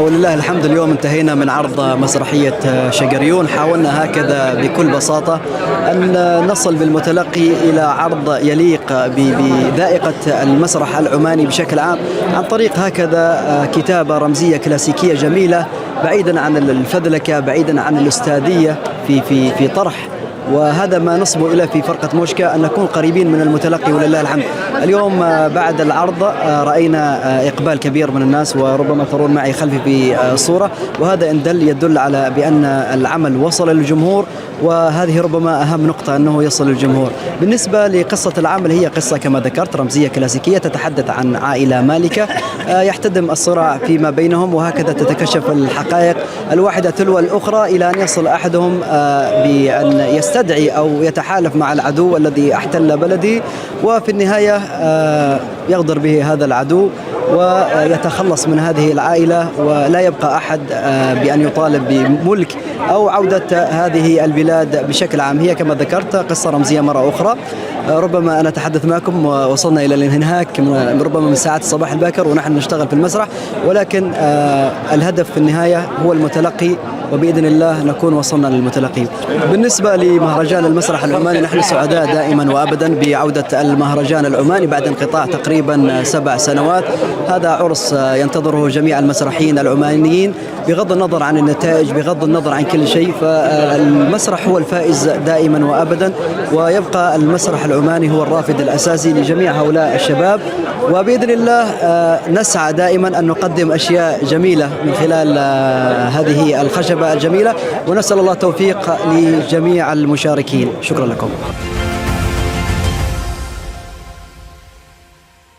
ولله الحمد اليوم انتهينا من عرض مسرحية شقريون. حاولنا هكذا بكل بساطة أن نصل بالمتلقي إلى عرض يليق بذائقة المسرح العماني بشكل عام عن طريق هكذا كتابة رمزية كلاسيكية جميلة، بعيدا عن الفذلكة، بعيدا عن الأستاذية في طرح. وهذا ما نصبو إلى في فرقة موشكا، أن نكون قريبين من المتلقي ولله الحمد. اليوم بعد العرض رأينا إقبال كبير من الناس، وربما ترون معي خلفي في الصورة، وهذا يدل على بأن العمل وصل للجمهور، وهذه ربما أهم نقطة أنه يصل للجمهور. بالنسبة لقصة العمل، هي قصة كما ذكرت رمزية كلاسيكية تتحدث عن عائلة مالكة يحتدم الصراع فيما بينهم، وهكذا تتكشف الحقائق الواحدة تلو الأخرى إلى أن يصل أحدهم بأن يستدعي أو يتحالف مع العدو الذي احتل بلدي، وفي النهاية يغدر به هذا العدو ويتخلص من هذه العائلة، ولا يبقى أحد بأن يطالب بملك أو عودة هذه البلاد بشكل عام. هي كما ذكرت قصة رمزية مرة أخرى. ربما أنا أتحدث معكم ووصلنا إلى الانهاك ربما من ساعات الصباح الباكر ونحن نشتغل في المسرح، ولكن الهدف في النهاية هو المتلقي، وبإذن الله نكون وصلنا للمتلقي. بالنسبة لمهرجان المسرح العماني، نحن سعداء دائما وأبدا بعودة المهرجان العماني بعد انقطاع تقريبا 7 سنوات. هذا عرس ينتظره جميع المسرحيين العمانيين، بغض النظر عن النتائج، بغض النظر عن كل شيء، فالمسرح هو الفائز دائما وأبدا، ويبقى المسرح العماني هو الرافد الأساسي لجميع هؤلاء الشباب. وبإذن الله نسعى دائما أن نقدم أشياء جميلة من خلال هذه الخشبة الجميلة، ونسأل الله التوفيق لجميع المشاركين. شكرا لكم.